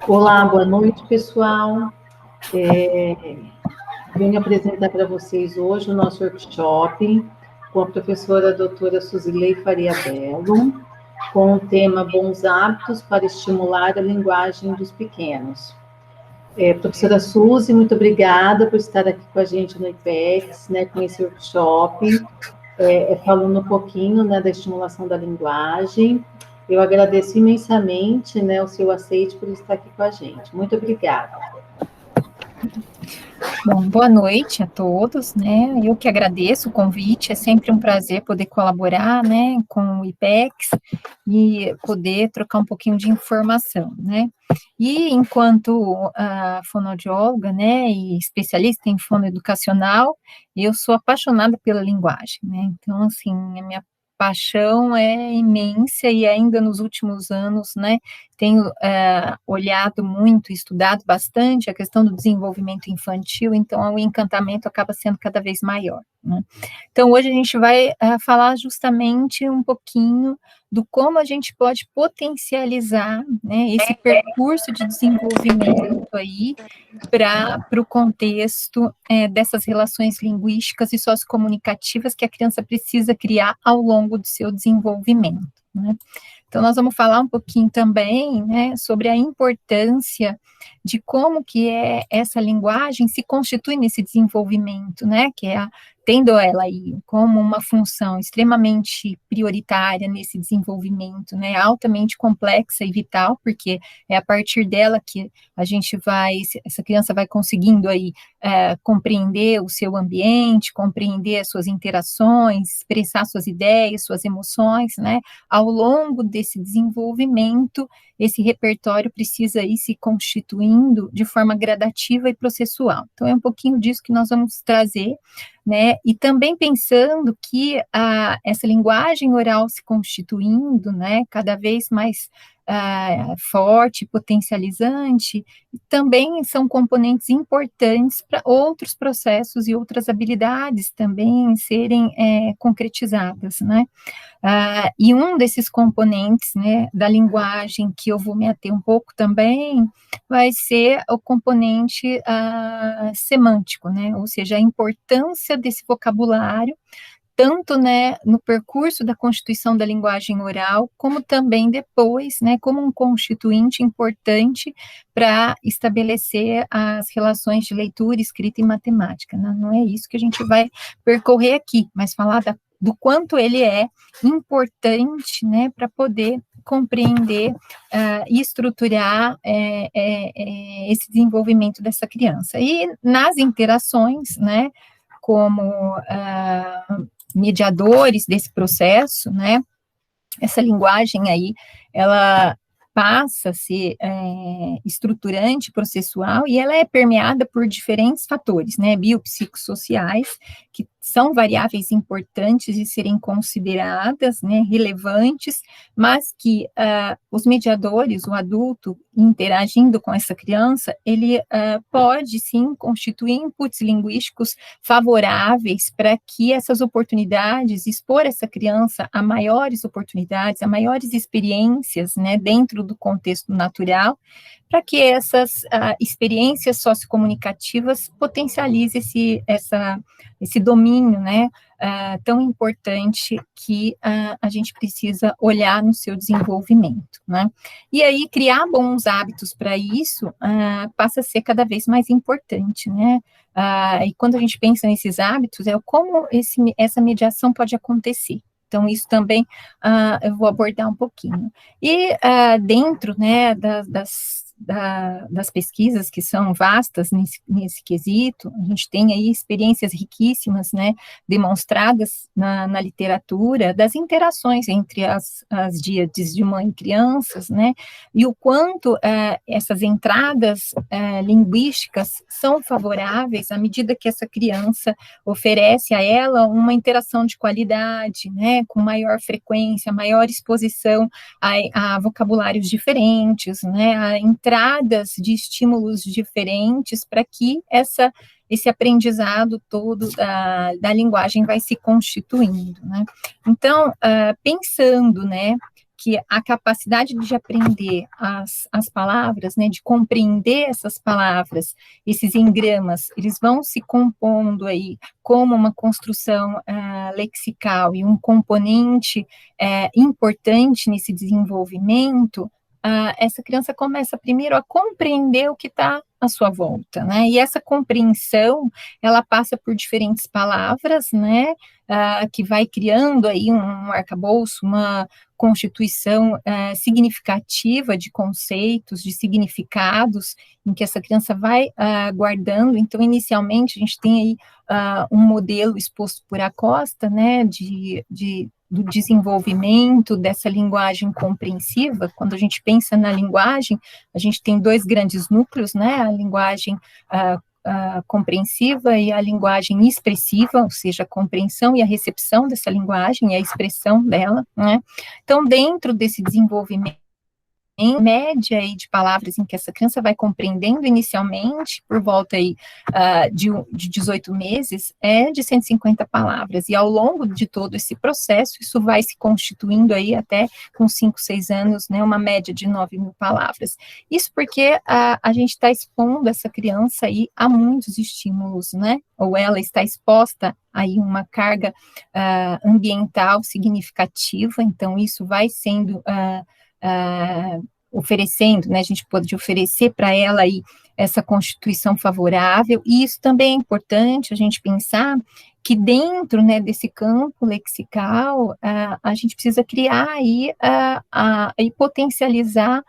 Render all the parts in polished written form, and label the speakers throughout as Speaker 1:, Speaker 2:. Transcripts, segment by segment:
Speaker 1: Olá, boa noite, pessoal. Venho apresentar para vocês hoje o nosso workshop com a professora doutora Suzilei Faria Belo, com o tema Bons Hábitos para Estimular a Linguagem dos Pequenos. Professora Suzy, muito obrigada por estar aqui com a gente no IPEX, com esse workshop, falando um pouquinho, da estimulação da linguagem. Eu agradeço imensamente, o seu aceite por estar aqui com a gente. Muito obrigada.
Speaker 2: Bom, boa noite a todos, Eu que agradeço o convite, é sempre um prazer poder colaborar, com o IPEX e poder trocar um pouquinho de informação, E enquanto fonoaudióloga, e especialista em fonoeducacional, eu sou apaixonada pela linguagem, Então, assim, a minha paixão é imensa e ainda nos últimos anos, tenho olhado muito, estudado bastante a questão do desenvolvimento infantil, então o encantamento acaba sendo cada vez maior, Então, hoje a gente vai falar justamente um pouquinho do como a gente pode potencializar, esse percurso de desenvolvimento aí para o contexto dessas relações linguísticas e sociocomunicativas que a criança precisa criar ao longo do seu desenvolvimento, Então, nós vamos falar um pouquinho também, sobre a importância de como que essa linguagem se constitui nesse desenvolvimento, que é tendo ela aí como uma função extremamente prioritária nesse desenvolvimento, altamente complexa e vital, porque é a partir dela que essa criança vai conseguindo aí compreender o seu ambiente, compreender as suas interações, expressar suas ideias, suas emoções, Ao longo desse desenvolvimento, esse repertório precisa ir se constituindo de forma gradativa e processual. Então, é um pouquinho disso que nós vamos trazer, E também pensando que essa linguagem oral se constituindo, cada vez mais forte, potencializante, também são componentes importantes para outros processos e outras habilidades também serem concretizadas, E um desses componentes, da linguagem que eu vou me ater um pouco também, vai ser o componente semântico, Ou seja, a importância desse vocabulário, tanto, no percurso da constituição da linguagem oral, como também depois, como um constituinte importante para estabelecer as relações de leitura, escrita e matemática, Não é isso que a gente vai percorrer aqui, mas falar do quanto ele é importante, para poder compreender e estruturar esse desenvolvimento dessa criança. E nas interações, como mediadores desse processo, essa linguagem aí, ela passa a ser estruturante, processual, e ela é permeada por diferentes fatores, biopsicossociais, que são variáveis importantes de serem consideradas, relevantes, mas que os mediadores, o adulto, interagindo com essa criança, ele pode, sim, constituir inputs linguísticos favoráveis para que essas oportunidades, expor essa criança a maiores oportunidades, a maiores experiências, dentro do contexto natural, para que essas experiências sociocomunicativas potencializem esse domínio, tão importante que a gente precisa olhar no seu desenvolvimento, E aí, criar bons hábitos para isso passa a ser cada vez mais importante, E quando a gente pensa nesses hábitos, como essa mediação pode acontecer. Então, isso também eu vou abordar um pouquinho. E dentro, das pesquisas que são vastas nesse quesito, a gente tem aí experiências riquíssimas, demonstradas na literatura, das interações entre as díades de mãe e crianças, e o quanto essas entradas linguísticas são favoráveis à medida que essa criança oferece a ela uma interação de qualidade, com maior frequência, maior exposição a vocabulários diferentes, a entradas de estímulos diferentes para que esse aprendizado todo da linguagem vai se constituindo, Então, pensando, que a capacidade de aprender as palavras, né, de compreender essas palavras, esses engramas, eles vão se compondo aí como uma construção lexical e um componente importante nesse desenvolvimento. Essa criança começa primeiro a compreender o que está à sua volta, né? E essa compreensão, ela passa por diferentes palavras, né? Que vai criando aí um arcabouço, uma constituição significativa de conceitos, de significados, em que essa criança vai guardando. Então, inicialmente, a gente tem aí um modelo exposto por Acosta, né? Do desenvolvimento dessa linguagem compreensiva. Quando a gente pensa na linguagem, a gente tem dois grandes núcleos, né, a linguagem compreensiva e a linguagem expressiva, ou seja, a compreensão e a recepção dessa linguagem e a expressão dela, né. Então, dentro desse desenvolvimento, em média aí de palavras em que essa criança vai compreendendo inicialmente, por volta aí de 18 meses, é de 150 palavras, e ao longo de todo esse processo, isso vai se constituindo aí até com 5, 6 anos, né, uma média de 9.000 palavras. Isso porque a gente está expondo essa criança aí a muitos estímulos, né, ou ela está exposta aí uma carga ambiental significativa, então isso vai sendo oferecendo, né, a gente pode oferecer para ela aí essa constituição favorável, e isso também é importante a gente pensar que dentro, né, desse campo lexical, a gente precisa criar aí e potencializar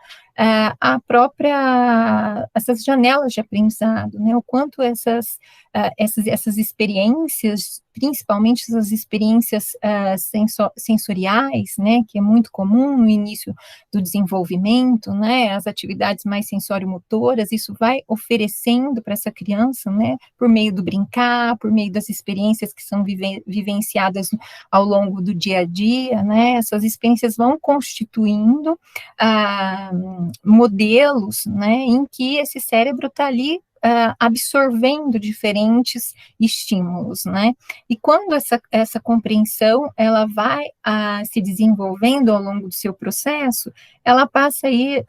Speaker 2: essas janelas de aprendizado, né, o quanto essas experiências, principalmente essas experiências sensoriais, né, que é muito comum no início do desenvolvimento, né, as atividades mais sensório-motoras, isso vai oferecendo para essa criança, né, por meio do brincar, por meio das experiências que são vivenciadas ao longo do dia a dia, né, essas experiências vão constituindo modelos, né, em que esse cérebro está ali absorvendo diferentes estímulos, né, e quando essa compreensão, ela vai se desenvolvendo ao longo do seu processo, ela passa aí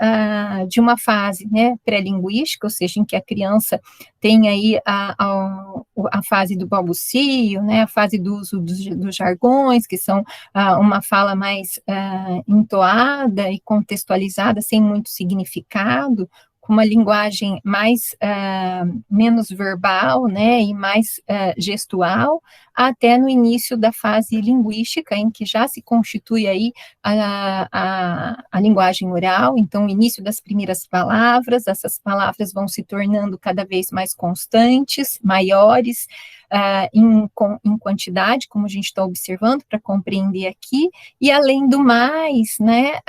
Speaker 2: de uma fase, né, pré-linguística, ou seja, em que a criança tem aí a fase do balbucio, né, a fase do uso dos jargões, que são uma fala mais entoada e contextualizada, sem muito significado, com uma linguagem mais menos verbal, né, e mais gestual, até no início da fase linguística, em que já se constitui aí a linguagem oral, então o início das primeiras palavras, essas palavras vão se tornando cada vez mais constantes, maiores, em quantidade, como a gente está observando, para compreender aqui, e além do mais, né,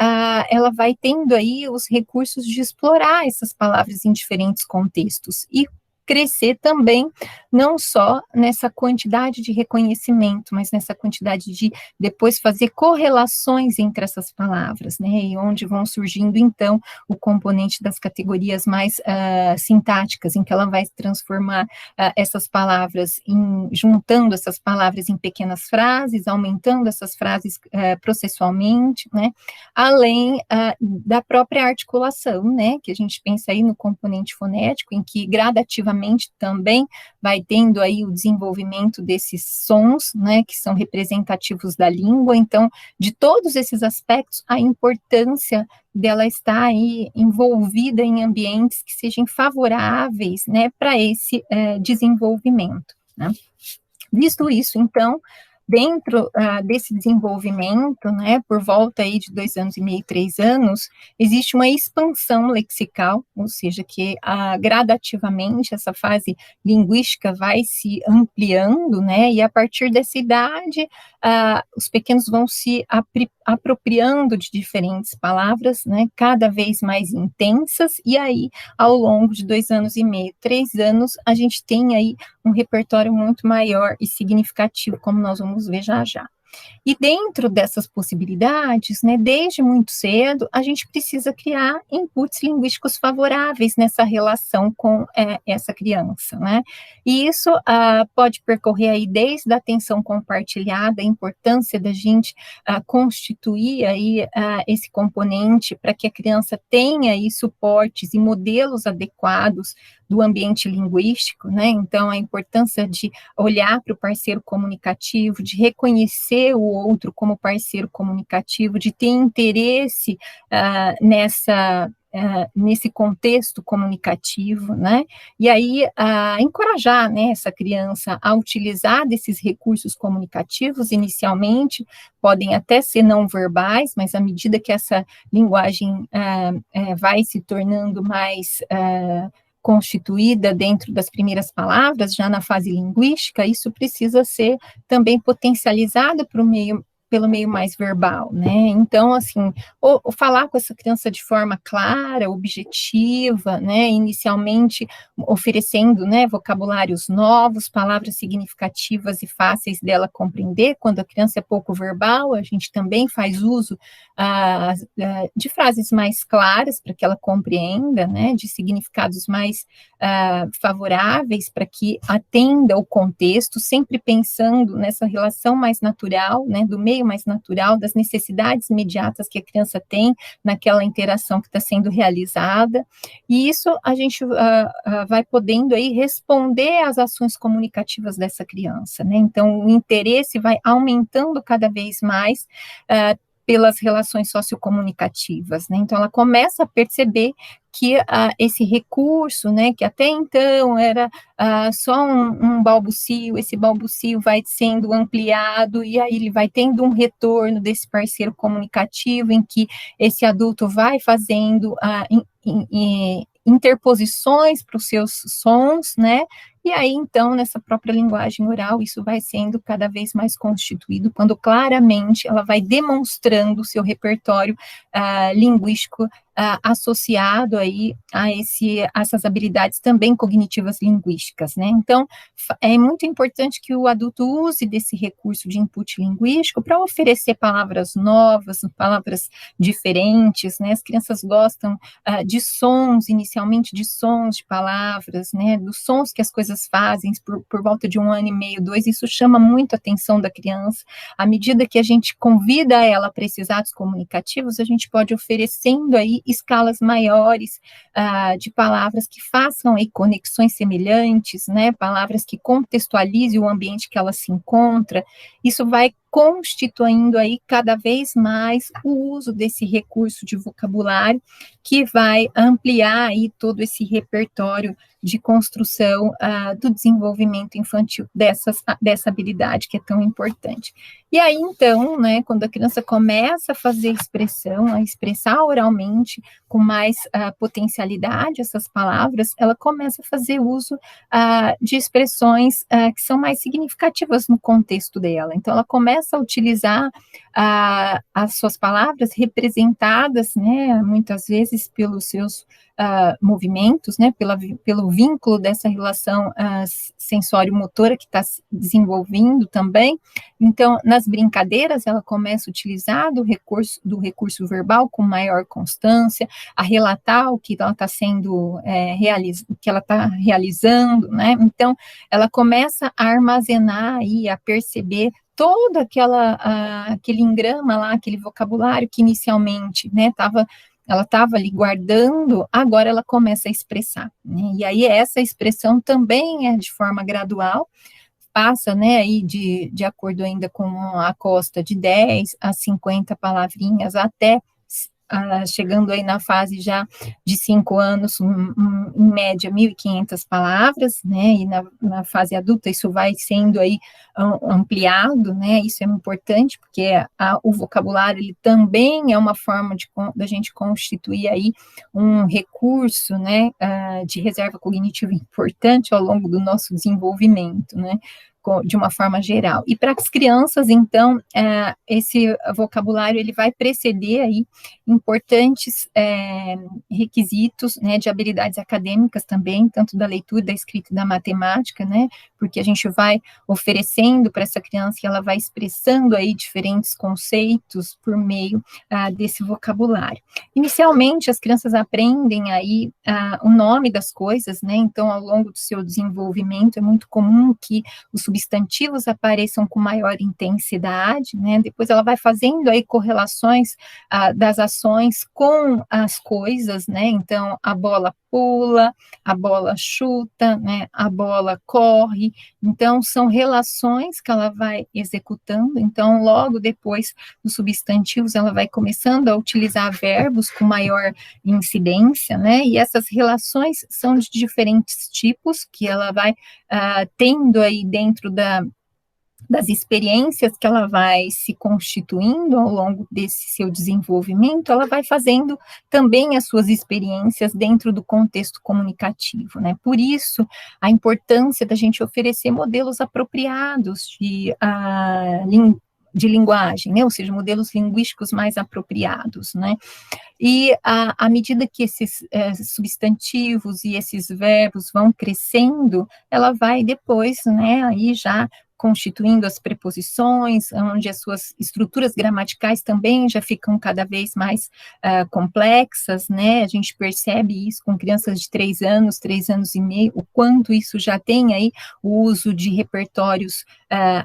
Speaker 2: ela vai tendo aí os recursos de explorar essas palavras em diferentes contextos, e crescer também, não só nessa quantidade de reconhecimento, mas nessa quantidade de depois fazer correlações entre essas palavras, né, e onde vão surgindo, então, o componente das categorias mais sintáticas, em que ela vai transformar essas palavras, juntando essas palavras em pequenas frases, aumentando essas frases processualmente, né, além da própria articulação, né, que a gente pensa aí no componente fonético, em que gradativamente também vai tendo aí o desenvolvimento desses sons, né, que são representativos da língua. Então, de todos esses aspectos, a importância dela estar aí envolvida em ambientes que sejam favoráveis, né, para esse desenvolvimento, né. Visto isso, então, dentro desse desenvolvimento, né, por volta aí de 2 anos e meio, 3 anos, existe uma expansão lexical, ou seja, que gradativamente essa fase linguística vai se ampliando, né, e a partir dessa idade, os pequenos vão se apropriando de diferentes palavras, né, cada vez mais intensas, e aí, ao longo de 2 anos e meio, 3 anos, a gente tem aí um repertório muito maior e significativo, como nós vamos ver já já. E dentro dessas possibilidades, né, desde muito cedo, a gente precisa criar inputs linguísticos favoráveis nessa relação com essa criança, né? E isso pode percorrer aí desde a atenção compartilhada, a importância da gente constituir aí esse componente para que a criança tenha aí suportes e modelos adequados do ambiente linguístico, né? Então, a importância de olhar para o parceiro comunicativo, de reconhecer o outro como parceiro comunicativo, de ter interesse nesse contexto comunicativo, né? E aí encorajar, né, essa criança a utilizar desses recursos comunicativos. Inicialmente podem até ser não verbais, mas à medida que essa linguagem vai se tornando mais constituída dentro das primeiras palavras, já na fase linguística, isso precisa ser também potencializado pelo meio mais verbal, né? Então, assim, ou falar com essa criança de forma clara, objetiva, né? Inicialmente oferecendo, né, vocabulários novos, palavras significativas e fáceis dela compreender. Quando a criança é pouco verbal, a gente também faz uso de frases mais claras para que ela compreenda, né? De significados mais favoráveis para que atenda o contexto, sempre pensando nessa relação mais natural, né, do meio mais natural, das necessidades imediatas que a criança tem naquela interação que está sendo realizada, e isso a gente vai podendo aí responder às ações comunicativas dessa criança, né? Então, o interesse vai aumentando cada vez mais pelas relações sociocomunicativas, né? Então, ela começa a perceber que esse recurso, né, que até então era só um balbucio, esse balbucio vai sendo ampliado, e aí ele vai tendo um retorno desse parceiro comunicativo, em que esse adulto vai fazendo interposições para os seus sons, né? E aí, então, nessa própria linguagem oral, isso vai sendo cada vez mais constituído, quando claramente ela vai demonstrando o seu repertório linguístico associado aí a essas habilidades também cognitivas linguísticas, né? Então, é muito importante que o adulto use desse recurso de input linguístico para oferecer palavras novas, palavras diferentes, né? As crianças gostam de sons, inicialmente de sons de palavras, né? Dos sons que as coisas fazem por volta de 1 ano e meio, 2, isso chama muito a atenção da criança. À medida que a gente convida ela para esses atos comunicativos, a gente pode oferecendo aí escalas maiores de palavras que façam aí conexões semelhantes, né, palavras que contextualizem o ambiente que ela se encontra. Isso vai constituindo aí cada vez mais o uso desse recurso de vocabulário, que vai ampliar aí todo esse repertório de construção do desenvolvimento infantil dessa habilidade que é tão importante. E aí, então, né, quando a criança começa a fazer expressão, a expressar oralmente com mais potencialidade essas palavras, ela começa a fazer uso de expressões que são mais significativas no contexto dela. Então, ela começa a utilizar as suas palavras representadas, né, muitas vezes pelos seus movimentos, né, pelo vínculo dessa relação sensório-motora que está se desenvolvendo também. Então, nas brincadeiras, ela começa a utilizar do recurso verbal com maior constância, a relatar o que ela está realizando, né? Então, ela começa a armazenar e a perceber todo aquele engrama lá, aquele vocabulário que inicialmente, né, ela estava ali guardando, agora ela começa a expressar, né? E aí essa expressão também é de forma gradual, passa, né, aí de acordo ainda com a costa de 10 a 50 palavrinhas, até chegando aí na fase já de 5 anos, em média 1.500 palavras, né, e na fase adulta isso vai sendo aí ampliado, né, isso é importante, porque o vocabulário, ele também é uma forma da gente constituir aí um recurso, né, de reserva cognitiva importante ao longo do nosso desenvolvimento, né. de uma forma geral. E para as crianças, então, esse vocabulário ele vai preceder aí importantes requisitos, né, de habilidades acadêmicas também, tanto da leitura, da escrita e da matemática, né, porque a gente vai oferecendo para essa criança que ela vai expressando aí diferentes conceitos por meio desse vocabulário. Inicialmente, as crianças aprendem aí o nome das coisas, né, então, ao longo do seu desenvolvimento, é muito comum que os substantivos apareçam com maior intensidade, né, depois ela vai fazendo aí correlações das ações com as coisas, né, então, a bola pula, a bola chuta, né, a bola corre, então, são relações que ela vai executando, então, logo depois dos substantivos, ela vai começando a utilizar verbos com maior incidência, né, e essas relações são de diferentes tipos, que ela vai tendo aí dentro das experiências que ela vai se constituindo ao longo desse seu desenvolvimento, ela vai fazendo também as suas experiências dentro do contexto comunicativo, né? Por isso, a importância da gente oferecer modelos apropriados de linguagem, né? Ou seja, modelos linguísticos mais apropriados, né? E à medida que esses substantivos e esses verbos vão crescendo, ela vai depois, né, aí já constituindo as preposições, onde as suas estruturas gramaticais também já ficam cada vez mais complexas, né, a gente percebe isso com crianças de 3 anos e meio, o quanto isso já tem aí o uso de repertórios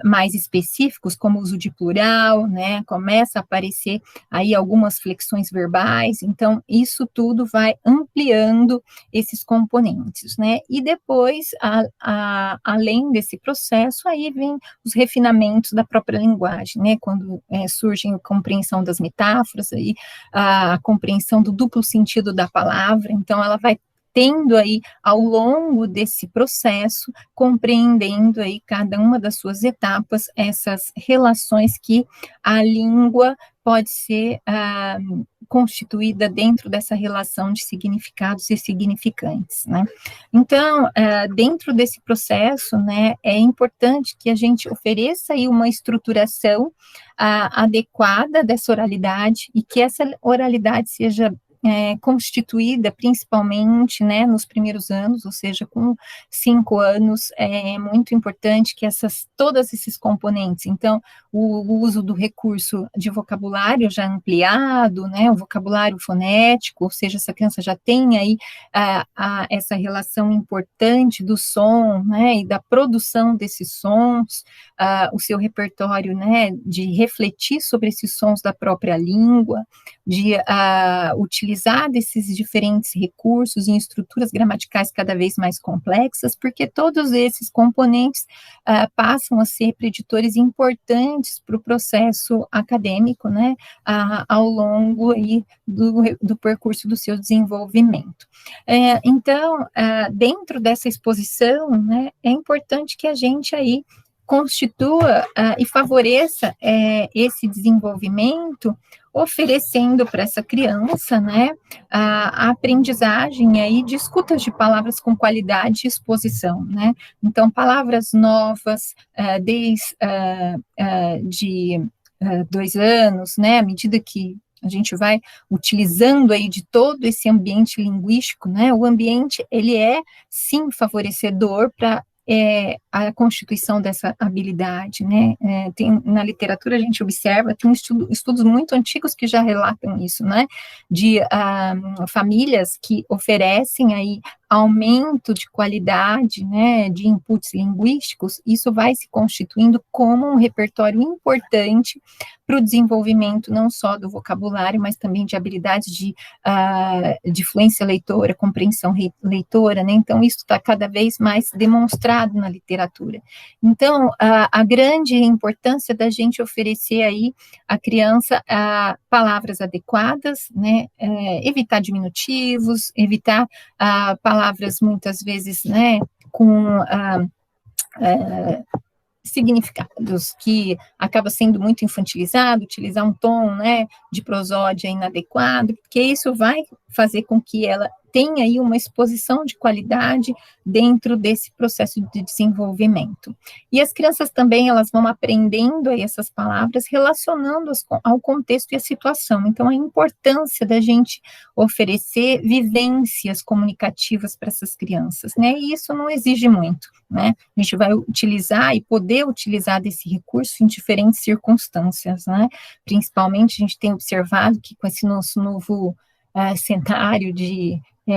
Speaker 2: mais específicos, como o uso de plural, né, começa a aparecer aí algumas flexões verbais, então isso tudo vai ampliando esses componentes, né, e depois, além desse processo, aí vem os refinamentos da própria linguagem, né, quando surge a compreensão das metáforas, aí, a compreensão do duplo sentido da palavra, então ela vai tendo aí, ao longo desse processo, compreendendo aí cada uma das suas etapas, essas relações que a língua pode ser constituída dentro dessa relação de significados e significantes, né? Então, dentro desse processo, né, é importante que a gente ofereça aí uma estruturação adequada dessa oralidade e que essa oralidade seja constituída principalmente, né, nos primeiros anos, ou seja, com 5 anos, é muito importante que todos esses componentes, então, o uso do recurso de vocabulário já ampliado, né, o vocabulário fonético, ou seja, essa criança já tem aí essa relação importante do som, né, e da produção desses sons, o seu repertório, né, de refletir sobre esses sons da própria língua, de utilizar desses diferentes recursos em estruturas gramaticais cada vez mais complexas, porque todos esses componentes passam a ser preditores importantes para o processo acadêmico, né, ao longo aí do percurso do seu desenvolvimento. Então, dentro dessa exposição, né, é importante que a gente aí constitua e favoreça esse desenvolvimento, oferecendo para essa criança, né, a aprendizagem aí de escutas de palavras com qualidade e exposição, né, então palavras novas, desde de 2 anos, né, à medida que a gente vai utilizando aí de todo esse ambiente linguístico, né, o ambiente, ele é, sim, favorecedor para a constituição dessa habilidade, né, na literatura a gente observa, tem estudos muito antigos que já relatam isso, né, de famílias que oferecem aí aumento de qualidade, né, de inputs linguísticos, isso vai se constituindo como um repertório importante para o desenvolvimento não só do vocabulário, mas também de habilidades de fluência leitora, compreensão leitora, né, então isso está cada vez mais demonstrado na literatura. Então, a grande importância da gente oferecer aí à criança palavras adequadas, né, evitar diminutivos, evitar palavras muitas vezes, né, com significados que acaba sendo muito infantilizado, utilizar um tom, né, de prosódia inadequado, porque isso vai fazer com que ela tenha aí uma exposição de qualidade dentro desse processo de desenvolvimento. E as crianças também, elas vão aprendendo aí essas palavras, relacionando-as ao contexto e à situação. Então, a importância da gente oferecer vivências comunicativas para essas crianças, né? E isso não exige muito, né? A gente vai utilizar e poder utilizar desse recurso em diferentes circunstâncias, né? Principalmente, a gente tem observado que com esse nosso novo cenário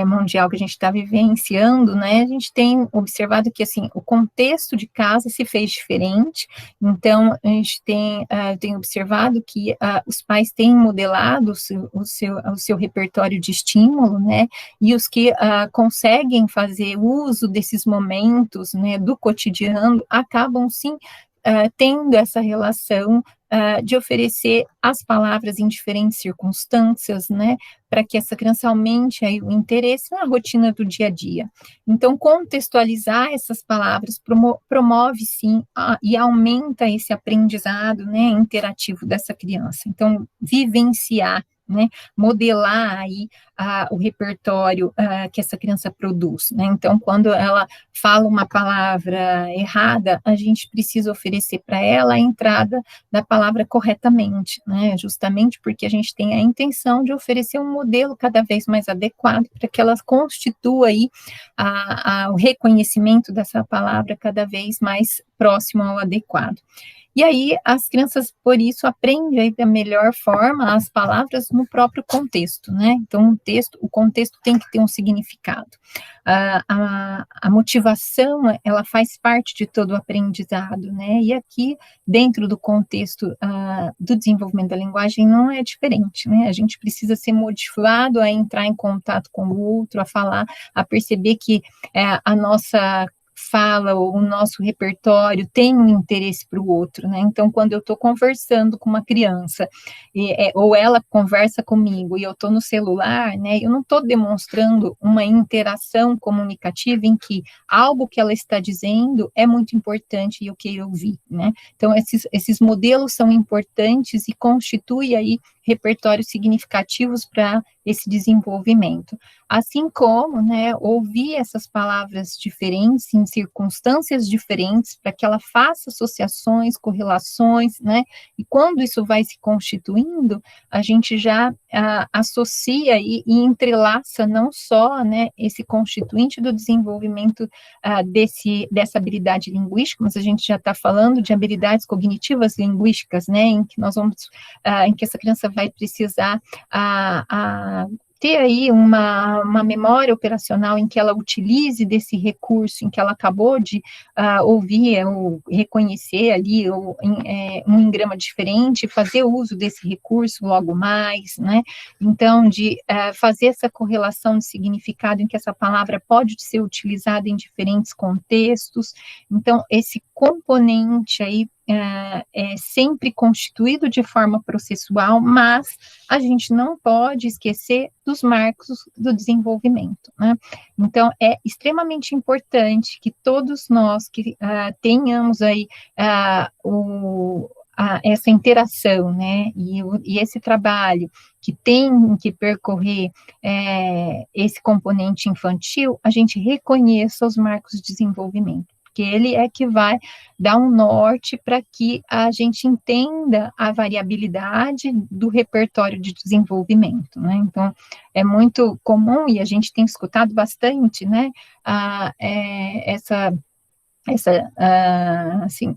Speaker 2: mundial que a gente está vivenciando, né, a gente tem observado que, assim, o contexto de casa se fez diferente, então, a gente tem observado que os pais têm modelado o seu repertório de estímulo, né, e os que conseguem fazer uso desses momentos, né, do cotidiano, acabam, sim, tendo essa relação de oferecer as palavras em diferentes circunstâncias, né, para que essa criança aumente aí o interesse na rotina do dia a dia. Então, contextualizar essas palavras promove, sim, e aumenta esse aprendizado, né, interativo dessa criança. Então, vivenciar, né, modelar aí o repertório que essa criança produz, né, então, quando ela fala uma palavra errada, a gente precisa oferecer para ela a entrada da palavra corretamente, né, justamente porque a gente tem a intenção de oferecer um modelo cada vez mais adequado para que ela constitua aí o reconhecimento dessa palavra cada vez mais próximo ao adequado. E aí, as crianças, por isso, aprendem aí da melhor forma as palavras no próprio contexto, né? Então, o contexto tem que ter um significado. A motivação, ela faz parte de todo o aprendizado, né? E aqui, dentro do contexto do desenvolvimento da linguagem, não é diferente, né? A gente precisa ser motivado a entrar em contato com o outro, a falar, a perceber que a nossa fala, ou o nosso repertório tem um interesse para o outro, né? Então, quando eu estou conversando com uma criança, ou ela conversa comigo e eu estou no celular, né? Eu não estou demonstrando uma interação comunicativa em que algo que ela está dizendo é muito importante e eu quero ouvir, né? Então, esses modelos são importantes e constituem aí repertórios significativos para esse desenvolvimento. Assim como, né, ouvir essas palavras diferentes, em circunstâncias diferentes, para que ela faça associações, correlações, né, e quando isso vai se constituindo, a gente já associa e entrelaça não só, né, esse constituinte do desenvolvimento dessa habilidade linguística, mas a gente já está falando de habilidades cognitivas linguísticas, né, em que nós vamos, em que essa criança vai precisar ter aí uma memória operacional em que ela utilize desse recurso, em que ela acabou de ouvir ou reconhecer ali um engrama diferente, fazer uso desse recurso logo mais, né? Então, de fazer essa correlação de significado em que essa palavra pode ser utilizada em diferentes contextos. Então, esse componente aí é sempre constituído de forma processual, mas a gente não pode esquecer dos marcos do desenvolvimento, né? Então, é extremamente importante que todos nós que tenhamos aí essa interação, né, e esse trabalho que tem que percorrer esse componente infantil, a gente reconheça os marcos de desenvolvimento, porque ele é que vai dar um norte para que a gente entenda a variabilidade do repertório de desenvolvimento, né? Então, é muito comum, e a gente tem escutado bastante, né, assim,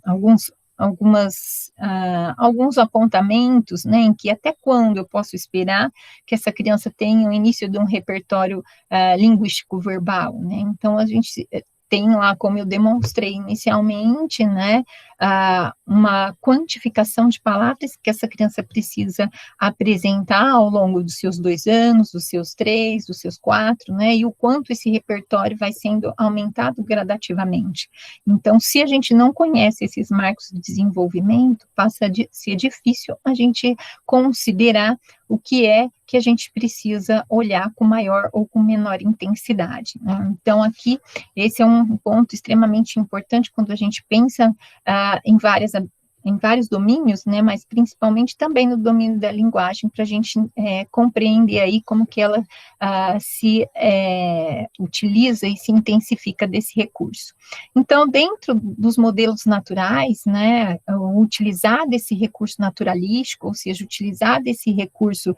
Speaker 2: alguns apontamentos, né, em que até quando eu posso esperar que essa criança tenha o início de um repertório linguístico verbal, né? Então, a gente tem lá, como eu demonstrei inicialmente, né, uma quantificação de palavras que essa criança precisa apresentar ao longo dos seus 2 anos, dos seus 3, dos seus 4, né, e o quanto esse repertório vai sendo aumentado gradativamente. Então, se a gente não conhece esses marcos de desenvolvimento, passa a ser difícil a gente considerar o que é que a gente precisa olhar com maior ou com menor intensidade, né? Então, aqui, esse é um ponto extremamente importante quando a gente pensa em várias em vários domínios, né, mas principalmente também no domínio da linguagem, para a gente compreender aí como que ela se utiliza e se intensifica desse recurso. Então, dentro dos modelos naturais, né, utilizar desse recurso naturalístico, ou seja, utilizar desse recurso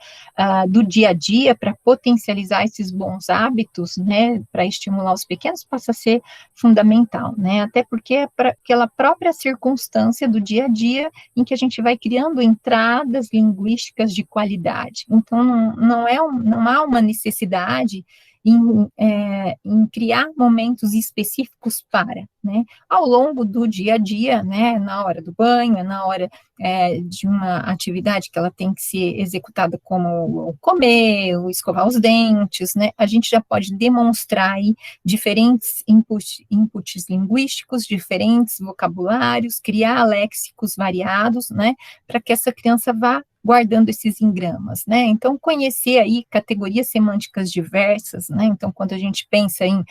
Speaker 2: do dia a dia para potencializar esses bons hábitos, né, para estimular os pequenos, passa a ser fundamental, né, até porque é para aquela própria circunstância do dia a dia em que a gente vai criando entradas linguísticas de qualidade. Então, não há uma necessidade em criar momentos específicos para, né, ao longo do dia a dia, né, na hora do banho, na hora de uma atividade que ela tem que ser executada como comer, ou escovar os dentes, né, a gente já pode demonstrar aí diferentes inputs linguísticos, diferentes vocabulários, criar léxicos variados, né, para que essa criança vá guardando esses engramas, né, então conhecer aí categorias semânticas diversas, né, então quando a gente pensa em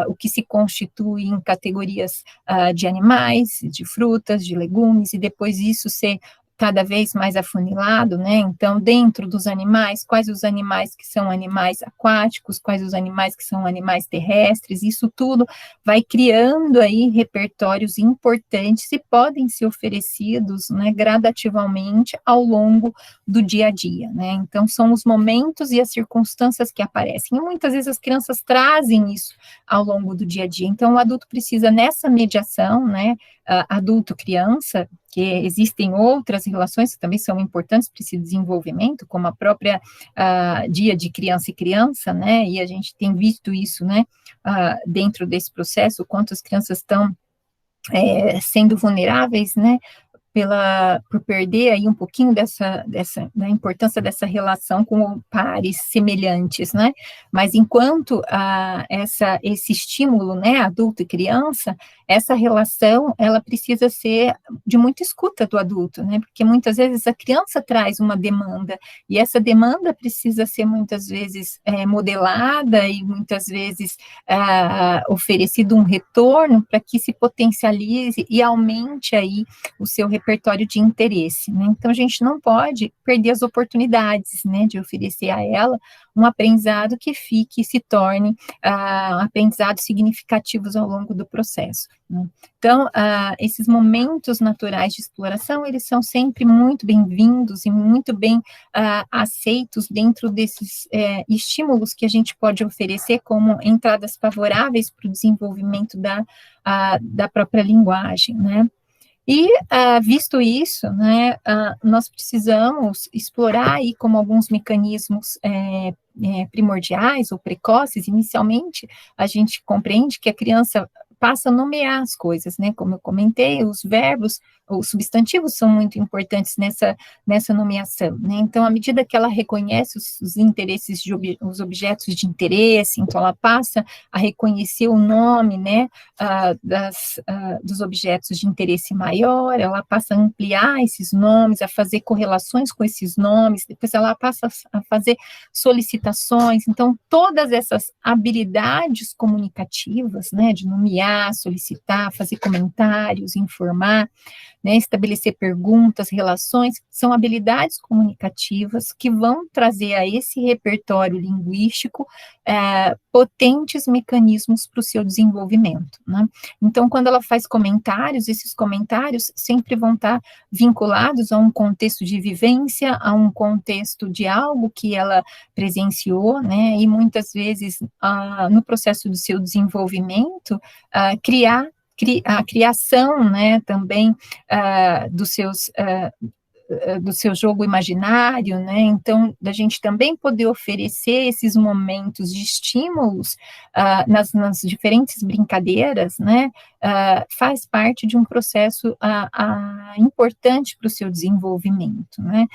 Speaker 2: o que se constitui em categorias de animais, de frutas, de legumes, e depois isso ser cada vez mais afunilado, né, então dentro dos animais, quais os animais que são animais aquáticos, quais os animais que são animais terrestres, isso tudo vai criando aí repertórios importantes e podem ser oferecidos, né, gradativamente ao longo do dia a dia, né, então são os momentos e as circunstâncias que aparecem, e muitas vezes as crianças trazem isso ao longo do dia a dia, então o adulto precisa nessa mediação, né, adulto-criança, que existem outras relações que também são importantes para esse desenvolvimento, como a própria dia de criança e criança, né, e a gente tem visto isso, né, dentro desse processo, quanto as crianças estão sendo vulneráveis, né, por perder aí um pouquinho da importância dessa relação com pares semelhantes, né? Mas enquanto esse estímulo, né, adulto e criança, essa relação, ela precisa ser de muita escuta do adulto, né? Porque muitas vezes a criança traz uma demanda, e essa demanda precisa ser muitas vezes modelada e muitas vezes oferecido um retorno para que se potencialize e aumente aí o seu repertório de interesse, né? Então, a gente não pode perder as oportunidades, né, de oferecer a ela um aprendizado que fique e se torne aprendizados significativos ao longo do processo, né? Então, esses momentos naturais de exploração, eles são sempre muito bem-vindos e muito bem aceitos dentro desses estímulos que a gente pode oferecer como entradas favoráveis para o desenvolvimento da própria linguagem, né? E, visto isso, né, nós precisamos explorar aí como alguns mecanismos primordiais ou precoces. Inicialmente, a gente compreende que a criança passa a nomear as coisas, né, como eu comentei, os verbos, os substantivos são muito importantes nessa nomeação, né, então, à medida que ela reconhece os interesses, os objetos de interesse, então ela passa a reconhecer o nome, né, dos objetos de interesse maior, ela passa a ampliar esses nomes, a fazer correlações com esses nomes, depois ela passa a fazer solicitações, então todas essas habilidades comunicativas, né, de nomear, solicitar, fazer comentários, informar, né, estabelecer perguntas, relações, são habilidades comunicativas que vão trazer a esse repertório linguístico potentes mecanismos para o seu desenvolvimento, né? Então, quando ela faz comentários, esses comentários sempre vão estar vinculados a um contexto de vivência, a um contexto de algo que ela presenciou, né, e muitas vezes, no processo do seu desenvolvimento, a criação, né, também do seu jogo imaginário, né, então, da gente também poder oferecer esses momentos de estímulos nas diferentes brincadeiras, né, faz parte de um processo importante para o seu desenvolvimento, né,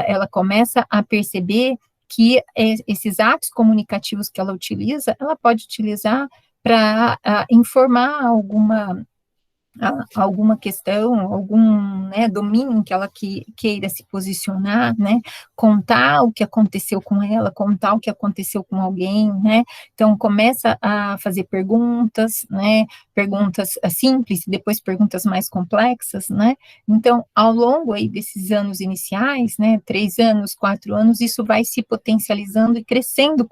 Speaker 2: ela começa a perceber que esses atos comunicativos que ela utiliza, ela pode utilizar para informar alguma questão, algum, né, domínio em que ela queira se posicionar, né, contar o que aconteceu com ela, contar o que aconteceu com alguém, né, então começa a fazer perguntas, né, perguntas simples, depois perguntas mais complexas, né, então ao longo aí desses anos iniciais, né, 3 anos, 4 anos, isso vai se potencializando e crescendo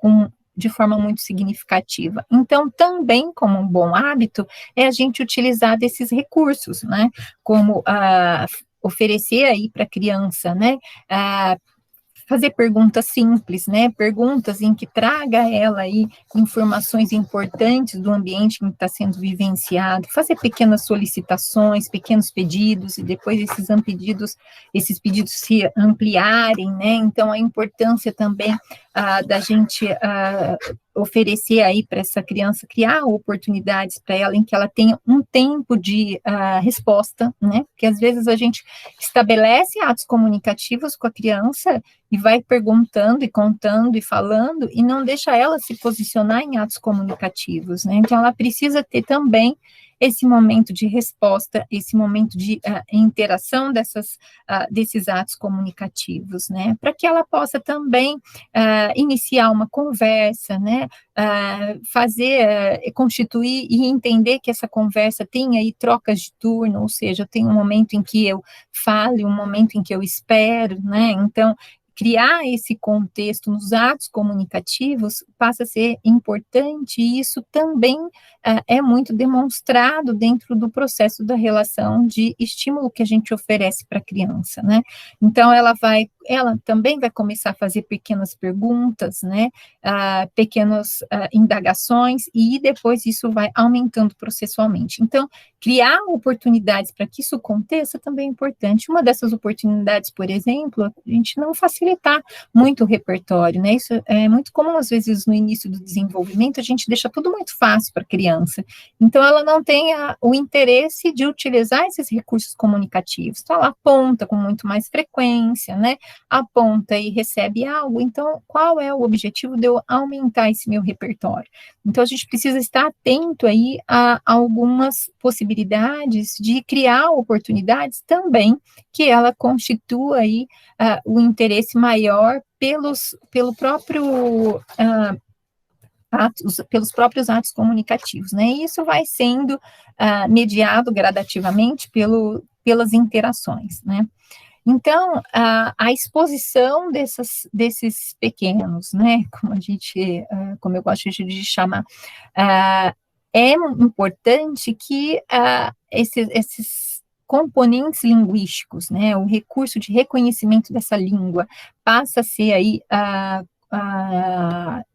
Speaker 2: de forma muito significativa. Então, também, como um bom hábito, é a gente utilizar desses recursos, né, como oferecer aí para a criança, né, fazer perguntas simples, né, perguntas em que traga ela aí informações importantes do ambiente que está sendo vivenciado, fazer pequenas solicitações, pequenos pedidos, e depois esses pedidos se ampliarem, né, então a importância também da gente oferecer aí para essa criança, criar oportunidades para ela em que ela tenha um tempo de resposta, né, porque às vezes a gente estabelece atos comunicativos com a criança e vai perguntando e contando e falando e não deixa ela se posicionar em atos comunicativos, né, então ela precisa ter também esse momento de resposta, esse momento de interação desses atos comunicativos, né, para que ela possa também iniciar uma conversa, né, constituir e entender que essa conversa tem aí trocas de turno, ou seja, tem um momento em que eu falo, um momento em que eu espero, né, então criar esse contexto nos atos comunicativos passa a ser importante, e isso também é muito demonstrado dentro do processo da relação de estímulo que a gente oferece para a criança, né? Então, ela também vai começar a fazer pequenas perguntas, né? Pequenas indagações, e depois isso vai aumentando processualmente. Então, criar oportunidades para que isso aconteça também é importante. Uma dessas oportunidades, por exemplo, a gente não facilitar muito o repertório, né? Isso é muito comum, às vezes, no início do desenvolvimento, a gente deixa tudo muito fácil para a criança. Então, ela não tem o interesse de utilizar esses recursos comunicativos. Então, ela aponta com muito mais frequência, né? Aponta e recebe algo. Então, qual é o objetivo de eu aumentar esse meu repertório? Então, a gente precisa estar atento aí a algumas possibilidades de criar oportunidades também que ela constitua aí o interesse maior pelos próprios atos comunicativos, né? E isso vai sendo mediado gradativamente pelas interações, né? Então, a exposição desses pequenos, né, como eu gosto de chamar, é importante que esses componentes linguísticos, né, o recurso de reconhecimento dessa língua passa a ser aí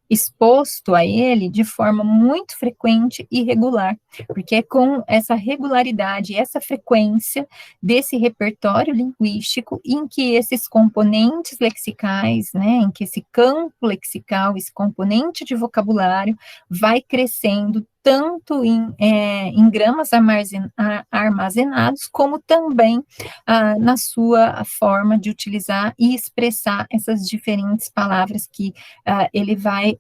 Speaker 2: exposto a ele de forma muito frequente e regular, porque é com essa regularidade, essa frequência desse repertório linguístico em que esses componentes lexicais, né, em que esse campo lexical, esse componente de vocabulário vai crescendo tanto em gramas armazenados, como também na sua forma de utilizar e expressar essas diferentes palavras que ele vai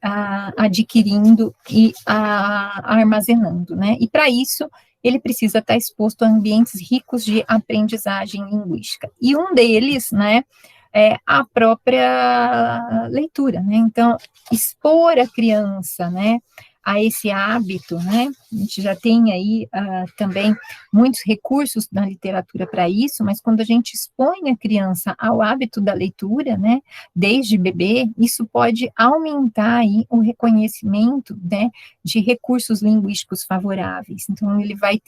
Speaker 2: adquirindo e armazenando, né? E para isso, ele precisa estar exposto a ambientes ricos de aprendizagem linguística. E um deles, né, é a própria leitura, né? Então, expor a criança, né, a esse hábito, né? A gente já tem aí também muitos recursos na literatura para isso, mas quando a gente expõe a criança ao hábito da leitura, né, desde bebê, isso pode aumentar aí o reconhecimento, né, de recursos linguísticos favoráveis. Então, ele vai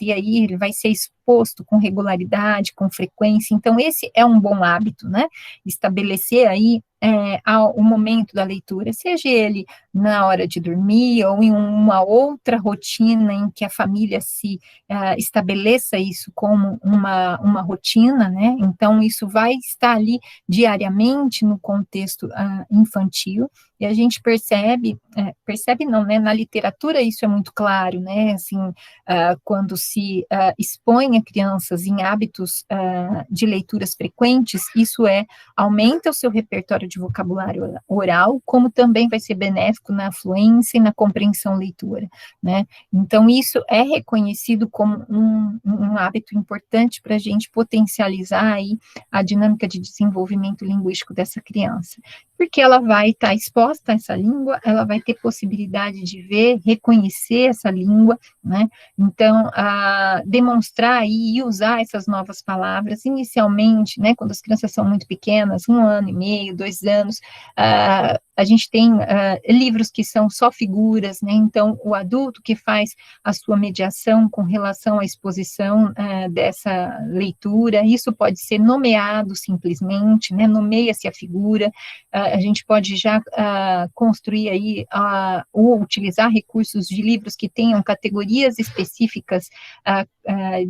Speaker 2: ser exposto com regularidade, com frequência. Então, esse é um bom hábito, né? Estabelecer aí o momento da leitura, seja ele na hora de dormir ou em uma outra rotina em que a família se estabeleça isso como uma rotina, né? Então, isso vai estar ali diariamente no contexto infantil, e a gente percebe não, né? Na literatura isso é muito claro, né? Assim, quando se expõe a crianças em hábitos de leituras frequentes, isso aumenta o seu repertório de vocabulário oral, como também vai ser benéfico na fluência e na compreensão leitora, né? Então, Então, isso é reconhecido como um hábito importante para a gente potencializar aí a dinâmica de desenvolvimento linguístico dessa criança, porque ela vai estar exposta a essa língua, ela vai ter possibilidade de ver, reconhecer essa língua, né? Então, demonstrar e usar essas novas palavras, inicialmente, né, quando as crianças são muito pequenas, 1 ano e meio, 2 anos, a gente tem livros que são só figuras, né? Então, o adulto que faz a sua mediação com relação à exposição dessa leitura, isso pode ser nomeado simplesmente, né? Nomeia-se a figura, a gente pode já construir aí, ou utilizar recursos de livros que tenham categorias específicas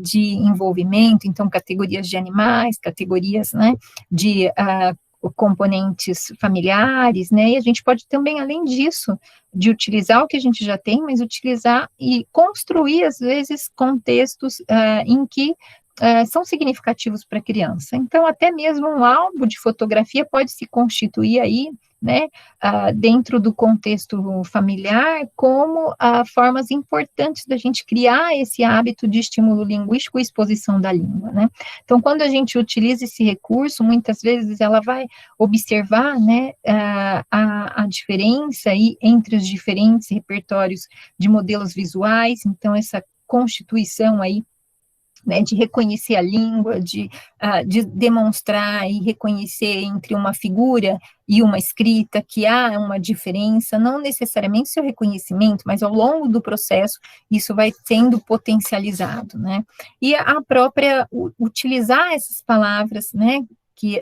Speaker 2: de envolvimento, então categorias de animais, categorias, né, de componentes familiares, né, e a gente pode também, além disso, de utilizar o que a gente já tem, mas utilizar e construir, às vezes, contextos em que são significativos para a criança. Então, até mesmo um álbum de fotografia pode se constituir aí, né, dentro do contexto familiar, como formas importantes da gente criar esse hábito de estímulo linguístico e exposição da língua, né. Então, quando a gente utiliza esse recurso, muitas vezes ela vai observar, né, a diferença aí entre os diferentes repertórios de modelos visuais, então essa constituição aí, né, de reconhecer a língua, de demonstrar e reconhecer entre uma figura e uma escrita que há uma diferença, não necessariamente seu reconhecimento, mas ao longo do processo isso vai sendo potencializado, né? E a própria utilizar essas palavras, né, que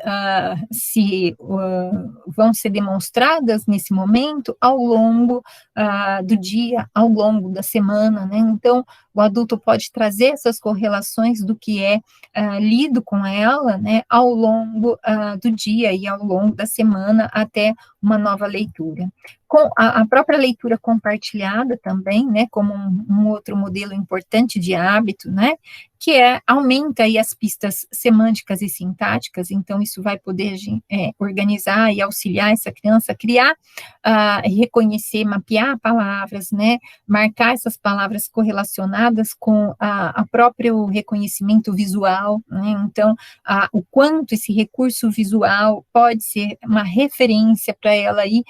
Speaker 2: vão ser demonstradas nesse momento ao longo do dia, ao longo da semana, né? Então, o adulto pode trazer essas correlações do que é lido com ela, né, ao longo do dia e ao longo da semana até uma nova leitura. Com a própria leitura compartilhada também, né, como um outro modelo importante de hábito, né, que aumenta aí as pistas semânticas e sintáticas, então isso vai poder organizar e auxiliar essa criança a criar, reconhecer, mapear palavras, né, marcar essas palavras correlacionadas com a próprio reconhecimento visual, né, então o quanto esse recurso visual pode ser uma referência para ela ir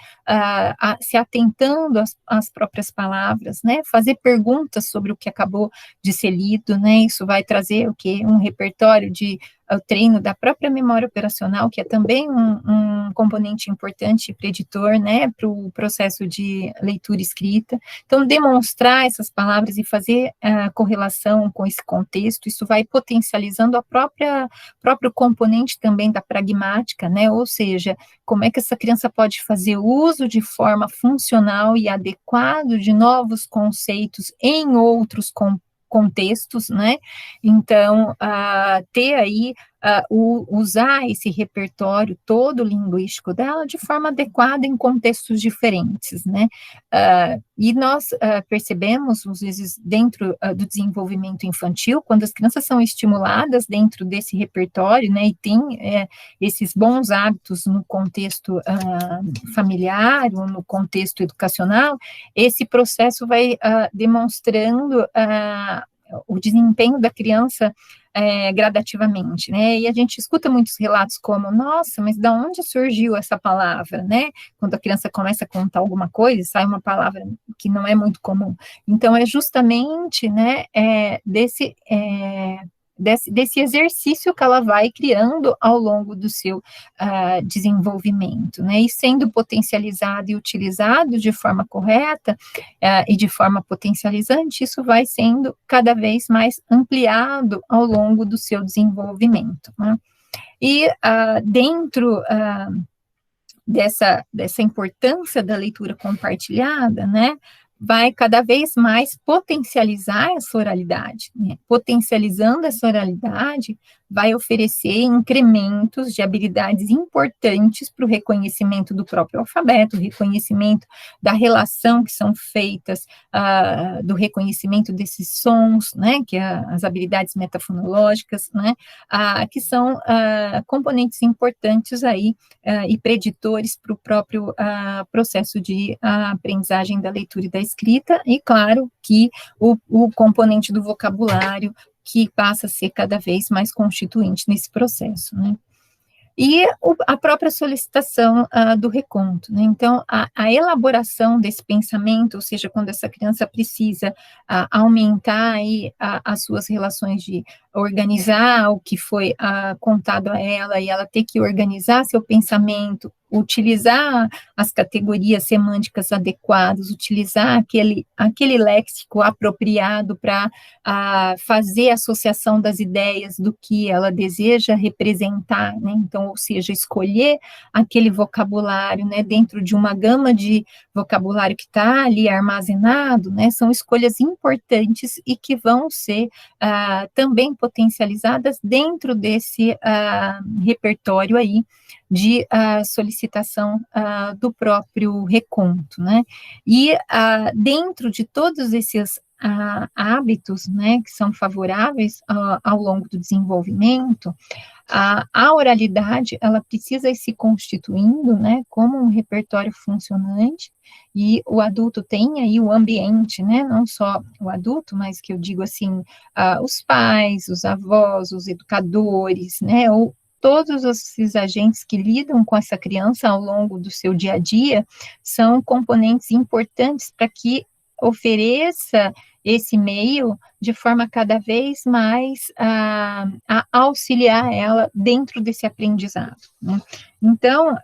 Speaker 2: se atentando às próprias palavras, né, fazer perguntas sobre o que acabou de ser lido, né, isso vai trazer o quê? Um repertório de o treino da própria memória operacional, que é também um componente importante e preditor, né, para o processo de leitura e escrita. Então, demonstrar essas palavras e fazer a correlação com esse contexto, isso vai potencializando próprio componente também da pragmática, né, ou seja, como é que essa criança pode fazer uso de forma funcional e adequado de novos conceitos em outros contextos, né, então, ter aí, usar esse repertório todo linguístico dela de forma adequada em contextos diferentes, né, e nós percebemos, às vezes, dentro do desenvolvimento infantil, quando as crianças são estimuladas dentro desse repertório, né, e tem esses bons hábitos no contexto familiar ou no contexto educacional, esse processo vai demonstrando o desempenho da criança gradativamente, né, e a gente escuta muitos relatos como, nossa, mas de onde surgiu essa palavra, né, quando a criança começa a contar alguma coisa, sai uma palavra que não é muito comum, então é justamente, né, desse exercício que ela vai criando ao longo do seu desenvolvimento, né, e sendo potencializado e utilizado de forma correta e de forma potencializante, isso vai sendo cada vez mais ampliado ao longo do seu desenvolvimento, né. E dentro dessa importância da leitura compartilhada, né, vai cada vez mais potencializar essa oralidade, né? Potencializando essa oralidade, vai oferecer incrementos de habilidades importantes para o reconhecimento do próprio alfabeto, o reconhecimento da relação que são feitas, do reconhecimento desses sons, né, que as habilidades metafonológicas, né, que são componentes importantes aí e preditores para o próprio processo de aprendizagem da leitura e da escrita, e claro que o componente do vocabulário, que passa a ser cada vez mais constituinte nesse processo, né? E a própria solicitação do reconto, né? Então, a elaboração desse pensamento, ou seja, quando essa criança precisa aumentar aí as suas relações de organizar o que foi contado a ela, e ela ter que organizar seu pensamento, utilizar as categorias semânticas adequadas, utilizar aquele léxico apropriado para fazer a associação das ideias do que ela deseja representar, né? Então, ou seja, escolher aquele vocabulário, né, dentro de uma gama de vocabulário que está ali armazenado, né, são escolhas importantes e que vão ser também potencializadas dentro desse repertório aí de solicitação do próprio reconto, né? E dentro de todos esses hábitos, né, que são favoráveis ao longo do desenvolvimento, a oralidade, ela precisa ir se constituindo, né, como um repertório funcionante, e o adulto tem aí o ambiente, né, não só o adulto, mas que eu digo assim, os pais, os avós, os educadores, né, ou todos esses agentes que lidam com essa criança ao longo do seu dia a dia, são componentes importantes para que ofereça esse meio de forma cada vez mais a auxiliar ela dentro desse aprendizado, né? Então,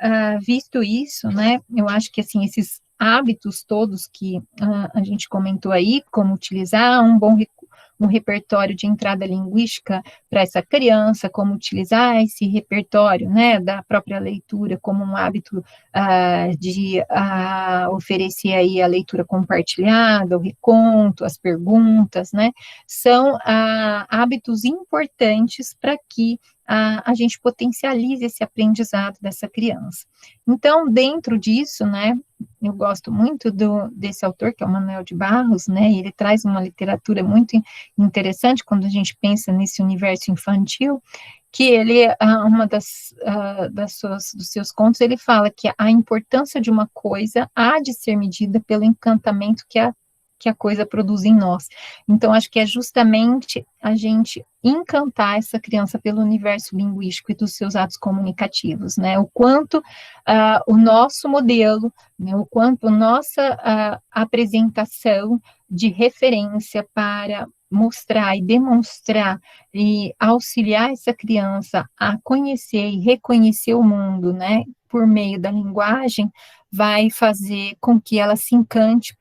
Speaker 2: visto isso, né, eu acho que, assim, esses hábitos todos que a gente comentou aí, como utilizar um repertório de entrada linguística para essa criança, como utilizar esse repertório, né, da própria leitura como um hábito de oferecer aí a leitura compartilhada, o reconto, as perguntas, né, são hábitos importantes para que a gente potencialize esse aprendizado dessa criança. Então, dentro disso, né, eu gosto muito desse autor, que é o Manuel de Barros, né, e ele traz uma literatura muito interessante quando a gente pensa nesse universo infantil, que ele, uma dos seus contos, ele fala que a importância de uma coisa há de ser medida pelo encantamento que a coisa produz em nós. Então, acho que é justamente a gente encantar essa criança pelo universo linguístico e dos seus atos comunicativos, né? O quanto o nosso modelo, né, o quanto a nossa apresentação de referência para mostrar e demonstrar e auxiliar essa criança a conhecer e reconhecer o mundo, né, por meio da linguagem, vai fazer com que ela se encante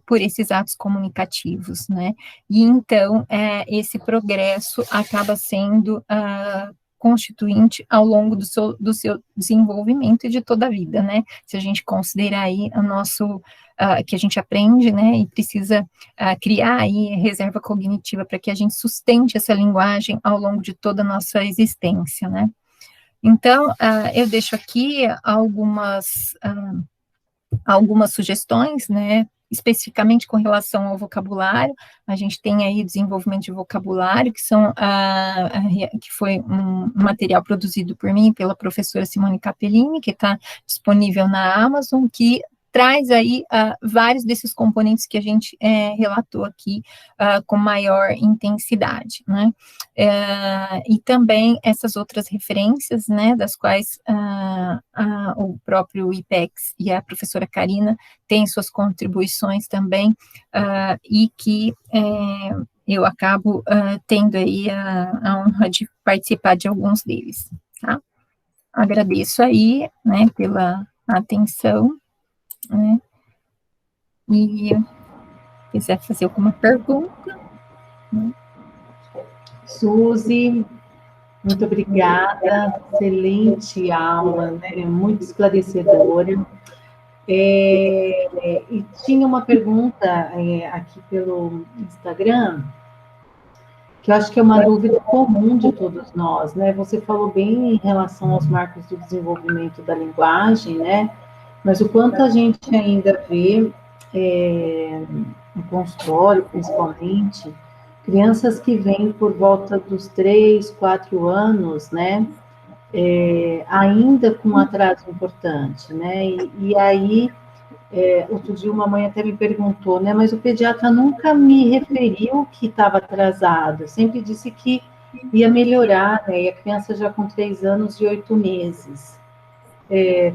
Speaker 2: por esses atos comunicativos, né? E então esse progresso acaba sendo constituinte ao longo do seu desenvolvimento e de toda a vida, né? Se a gente considerar aí o nosso que a gente aprende, né? E precisa criar aí reserva cognitiva para que a gente sustente essa linguagem ao longo de toda a nossa existência, né? Então, eu deixo aqui algumas sugestões, né, especificamente com relação ao vocabulário. A gente tem aí desenvolvimento de vocabulário, que foi um material produzido por mim e pela professora Simone Capellini, que está disponível na Amazon, que traz aí vários desses componentes que a gente relatou aqui com maior intensidade, né? E também essas outras referências, né, das quais o próprio IPEX e a professora Karina têm suas contribuições também, e que eu acabo tendo aí a honra de participar de alguns deles, tá? Agradeço aí, né, pela atenção, né? E quiser fazer alguma pergunta, né?
Speaker 1: Suzy, muito obrigada, excelente aula, né? Muito esclarecedora. E tinha uma pergunta aqui pelo Instagram, que eu acho que é uma dúvida comum de todos nós, né? Você falou bem em relação aos marcos do desenvolvimento da linguagem, né? Mas o quanto a gente ainda vê, no consultório, principalmente, crianças que vêm por volta dos 3, 4 anos, né? Ainda com um atraso importante, né? E aí, outro dia uma mãe até me perguntou, né? Mas o pediatra nunca me referiu que estava atrasado, sempre disse que ia melhorar, né? E a criança já com 3 anos e 8 meses.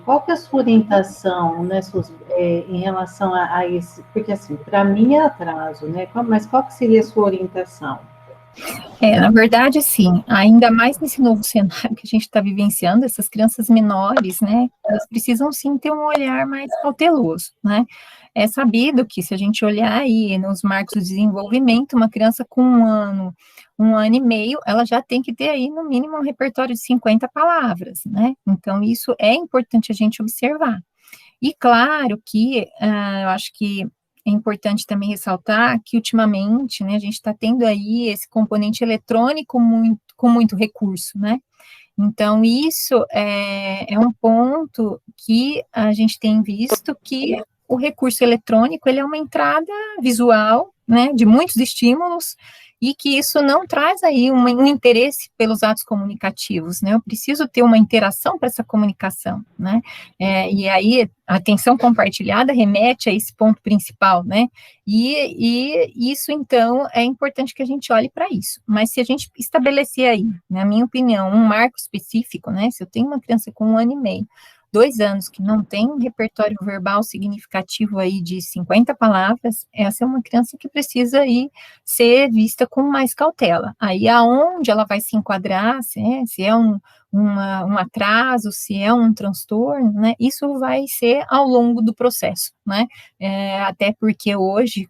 Speaker 1: Qual que é a sua orientação, né, Suzy, em relação a esse? Porque, assim, para mim é atraso, né? Mas qual que seria a sua orientação?
Speaker 2: Na verdade, sim, ainda mais nesse novo cenário que a gente está vivenciando, essas crianças menores, né, elas precisam sim ter um olhar mais cauteloso, né? É sabido que se a gente olhar aí nos marcos do desenvolvimento, uma criança com um ano e meio, ela já tem que ter aí no mínimo um repertório de 50 palavras, né? Então, isso é importante a gente observar. E claro que eu acho que é importante também ressaltar que ultimamente, né, a gente está tendo aí esse componente eletrônico com muito recurso, né? Então, isso é um ponto que a gente tem visto que o recurso eletrônico, ele é uma entrada visual, né, de muitos estímulos, e que isso não traz aí um interesse pelos atos comunicativos, né, eu preciso ter uma interação para essa comunicação, né, e aí a atenção compartilhada remete a esse ponto principal, né, e isso, então, é importante que a gente olhe para isso, mas se a gente estabelecer aí, na minha opinião, um marco específico, né, se eu tenho uma criança com 1 ano e meio, 2 anos, que não tem um repertório verbal significativo aí de 50 palavras, essa é uma criança que precisa aí ser vista com mais cautela. Aí aonde ela vai se enquadrar, se é um atraso, se é um transtorno, né, isso vai ser ao longo do processo, né, até porque hoje,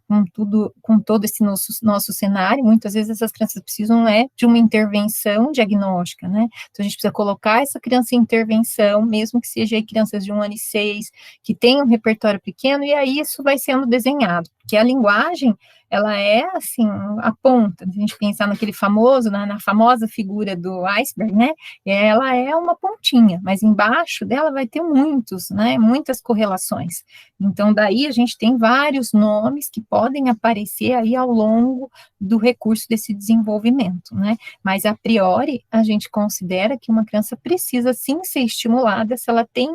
Speaker 2: com todo esse nosso cenário, muitas vezes essas crianças precisam de uma intervenção diagnóstica, né, então a gente precisa colocar essa criança em intervenção, mesmo que seja aí crianças de 1 ano e 6, que tenham um repertório pequeno, e aí isso vai sendo desenhado, porque a linguagem, ela é, assim, a ponta, se a gente pensar naquele famoso, na famosa figura do iceberg, né, ela é uma pontinha, mas embaixo dela vai ter muitos, né, muitas correlações. Então, daí a gente tem vários nomes que podem aparecer aí ao longo do recurso desse desenvolvimento, né, mas a priori a gente considera que uma criança precisa sim ser estimulada se ela tem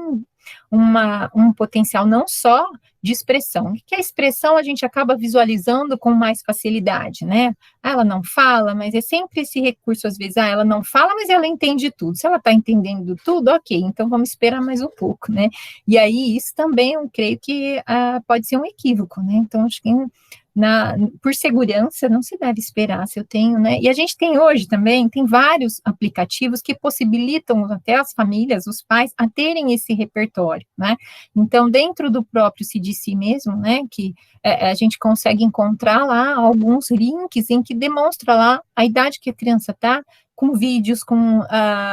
Speaker 2: um potencial não só de expressão, que a expressão a gente acaba visualizando com mais facilidade, né? Ela não fala, mas é sempre esse recurso, às vezes, ela não fala, mas ela entende tudo. Se ela está entendendo tudo, ok, então vamos esperar mais um pouco, né? E aí, isso também, eu creio que pode ser um equívoco, né? Então, acho que por segurança, não se deve esperar se eu tenho, né? E a gente tem hoje também, tem vários aplicativos que possibilitam até as famílias, os pais, a terem esse repertório, né? Então, dentro do próprio CDC mesmo, né, que a gente consegue encontrar lá alguns links em que demonstra lá a idade que a criança está, com vídeos, com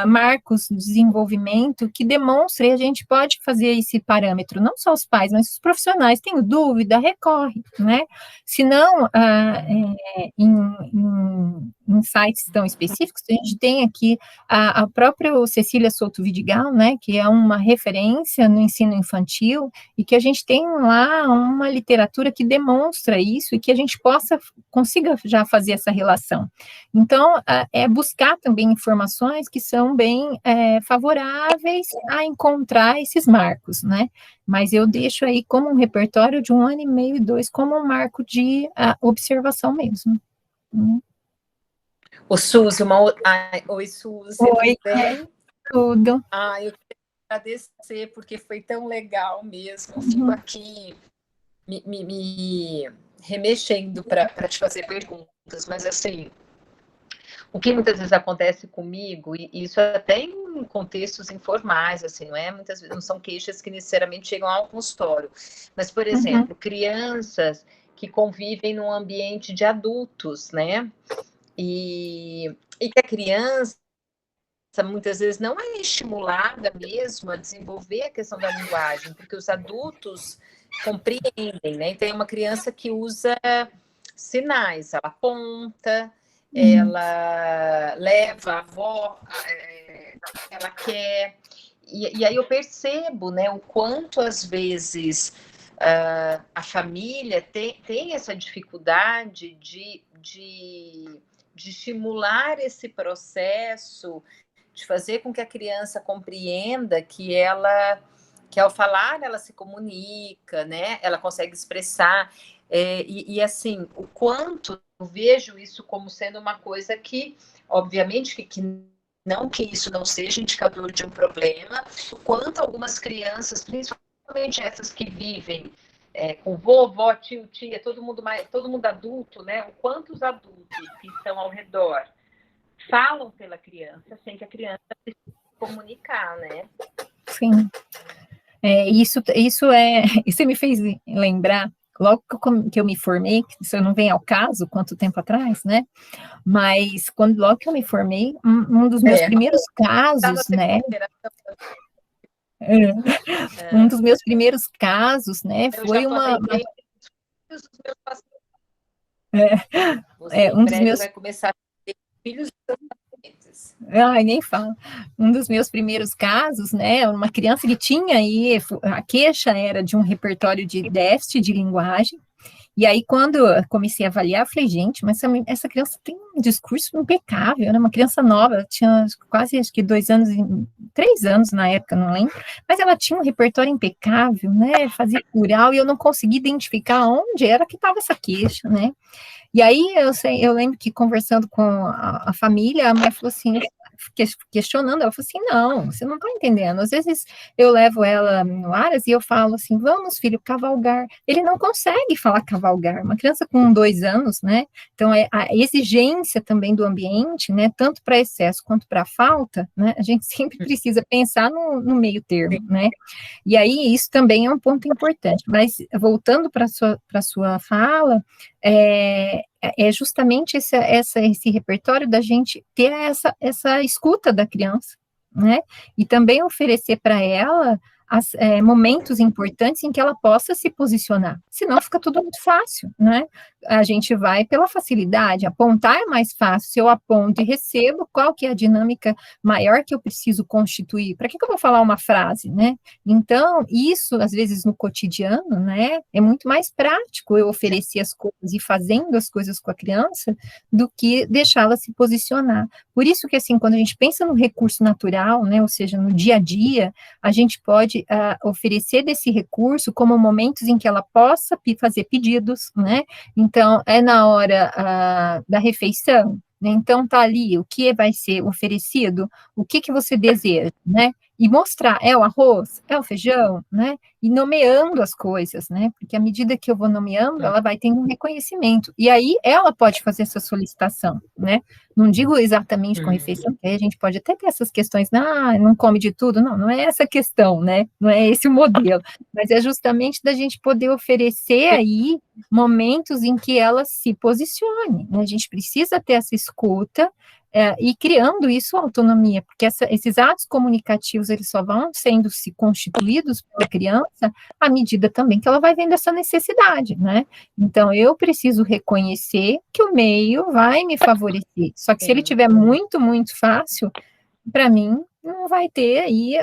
Speaker 2: marcos de desenvolvimento, que demonstra, e a gente pode fazer esse parâmetro, não só os pais, mas os profissionais, tenho dúvida, recorre, né? Se não, em sites tão específicos, a gente tem aqui a própria Cecília Souto Vidigal, né, que é uma referência no ensino infantil, e que a gente tem lá uma literatura que demonstra isso, e que a gente consiga já fazer essa relação. Então, é buscar também informações que são bem favoráveis a encontrar esses marcos, né? Mas eu deixo aí como um repertório de 1 ano e meio e 2, como um marco de observação mesmo.
Speaker 3: Ô, Suzy, oi, Suzy,
Speaker 2: Oi,
Speaker 3: tudo bem?
Speaker 2: Tudo.
Speaker 3: Eu queria agradecer, porque foi tão legal mesmo. Fico aqui me remexendo para te fazer perguntas, mas assim, o que muitas vezes acontece comigo, e isso até em contextos informais, assim, não é? Muitas vezes não são queixas que necessariamente chegam ao consultório, mas, por exemplo, crianças que convivem num ambiente de adultos, né? E que a criança muitas vezes não é estimulada mesmo a desenvolver a questão da linguagem, porque os adultos compreendem, né? Então, é uma criança que usa sinais, ela aponta, ela leva a avó, ela quer. E aí eu percebo, né, o quanto às vezes a família tem essa dificuldade de estimular esse processo, de fazer com que a criança compreenda que ao falar ela se comunica, né? Ela consegue expressar. E assim, o quanto eu vejo isso como sendo uma coisa que, obviamente, que não que isso não seja indicador de um problema, o quanto algumas crianças, principalmente essas que vivem com vovó, tio, tia, todo mundo adulto, né? O quanto os adultos que estão ao redor falam pela criança sem que a criança precise comunicar, né?
Speaker 2: Sim. Isso me fez lembrar, logo que eu me formei, que isso não vem ao caso, quanto tempo atrás, né? Mas logo que eu me formei, um dos meus primeiros casos, né? Um dos meus primeiros casos, né? Foi uma. Um dos meus.
Speaker 3: Vai começar a ter filhos.
Speaker 2: Ai, nem fala. Um dos meus primeiros casos, né, uma criança que tinha aí, a queixa era de um repertório de déficit de linguagem, e aí quando eu comecei a avaliar, eu falei, gente, mas essa criança tem um discurso impecável, né, uma criança nova, tinha quase, acho que 2 anos, 3 anos na época, não lembro, mas ela tinha um repertório impecável, né, fazia plural, e eu não conseguia identificar onde era que estava essa queixa, né. E aí eu lembro que conversando com a família, a mãe falou assim, questionando, ela falou assim, não, você não está entendendo, às vezes eu levo ela no Aras e eu falo assim, vamos filho, cavalgar, ele não consegue falar cavalgar, uma criança com 2 anos, né, então a exigência também do ambiente, né, tanto para excesso quanto para falta, né, a gente sempre precisa pensar no meio termo, né, e aí isso também é um ponto importante, mas voltando para a sua fala, é justamente esse repertório da gente ter essa escuta da criança, né? E também oferecer para ela momentos importantes em que ela possa se posicionar, senão fica tudo muito fácil, né? A gente vai pela facilidade, apontar é mais fácil, se eu aponto e recebo, qual que é a dinâmica maior que eu preciso constituir? Para que eu vou falar uma frase, né? Então, isso, às vezes, no cotidiano, né, é muito mais prático eu oferecer as coisas e fazendo as coisas com a criança do que deixá-la se posicionar. Por isso que, assim, quando a gente pensa no recurso natural, né, ou seja, no dia a dia, a gente pode oferecer desse recurso como momentos em que ela possa fazer pedidos, né? Então, é na hora da refeição, né? Então, tá ali o que vai ser oferecido, o que você deseja, né? E mostrar, é o arroz, é o feijão, né? E nomeando as coisas, né? Porque à medida que eu vou nomeando, ela vai tendo um reconhecimento. E aí ela pode fazer essa solicitação, né? Não digo exatamente com refeição, porque a gente pode até ter essas questões, não come de tudo, não é essa questão, né? Não é esse o modelo, mas é justamente da gente poder oferecer aí momentos em que ela se posicione, né? A gente precisa ter essa escuta, e criando isso autonomia, porque esses atos comunicativos, eles só vão sendo se constituídos pela criança à medida também que ela vai vendo essa necessidade, né? Então, eu preciso reconhecer que o meio vai me favorecer, só que se ele tiver muito, muito fácil, para mim, não vai ter aí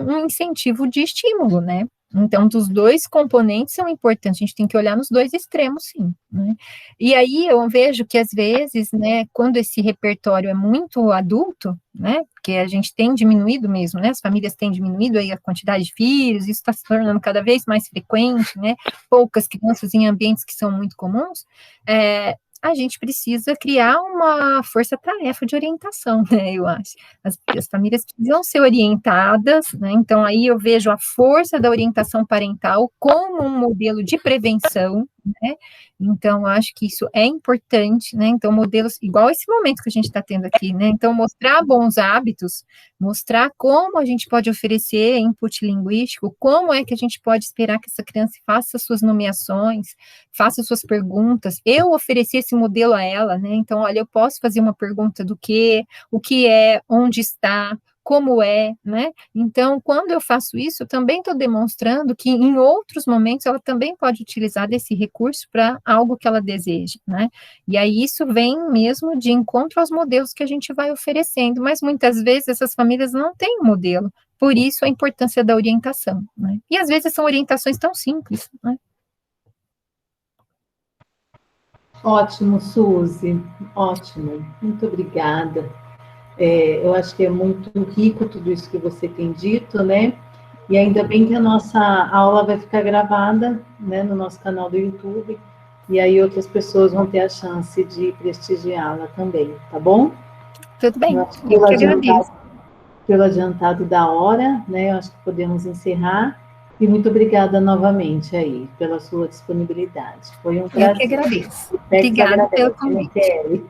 Speaker 2: um incentivo de estímulo, né? Então, dos 2 componentes são importantes, a gente tem que olhar nos 2 extremos, sim, né? E aí eu vejo que, às vezes, né, quando esse repertório é muito adulto, né, porque a gente tem diminuído mesmo, né, as famílias têm diminuído aí a quantidade de filhos, isso está se tornando cada vez mais frequente, né, poucas crianças em ambientes que são muito comuns, a gente precisa criar uma força-tarefa de orientação, né, eu acho. As famílias precisam ser orientadas, né, então aí eu vejo a força da orientação parental como um modelo de prevenção, né, então acho que isso é importante, né, então modelos, igual esse momento que a gente está tendo aqui, né, então mostrar bons hábitos, mostrar como a gente pode oferecer input linguístico, como é que a gente pode esperar que essa criança faça suas nomeações, faça suas perguntas, eu oferecer esse modelo a ela, né, então, olha, eu posso fazer uma pergunta do que, o que é, onde está, como é, né? Então, quando eu faço isso, eu também estou demonstrando que em outros momentos ela também pode utilizar desse recurso para algo que ela deseja, né? E aí isso vem mesmo de encontro aos modelos que a gente vai oferecendo, mas muitas vezes essas famílias não têm um modelo, por isso a importância da orientação, né? E às vezes são orientações tão simples, né?
Speaker 1: Ótimo, Suzy, ótimo, muito obrigada. Eu acho que é muito rico tudo isso que você tem dito, né? E ainda bem que a nossa aula vai ficar gravada, né, no nosso canal do YouTube, e aí outras pessoas vão ter a chance de prestigiá-la também, tá bom?
Speaker 2: Tudo bem,
Speaker 1: Eu acho que
Speaker 2: eu que agradeço.
Speaker 1: pelo adiantado da hora, né? Eu acho que podemos encerrar. E muito obrigada novamente aí pela sua disponibilidade. Foi um
Speaker 2: Eu que
Speaker 1: prazer.
Speaker 2: agradeço.
Speaker 1: O Pex
Speaker 2: Obrigada pelo
Speaker 1: agradece, né,
Speaker 2: convite.
Speaker 1: Kelly?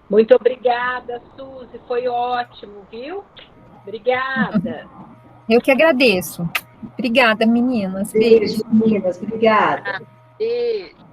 Speaker 4: Muito obrigada, Suzy, foi ótimo, viu? Obrigada.
Speaker 2: Eu que agradeço. Obrigada, meninas. Beijo.
Speaker 1: Beijo, meninas. Obrigada.
Speaker 4: Beijo.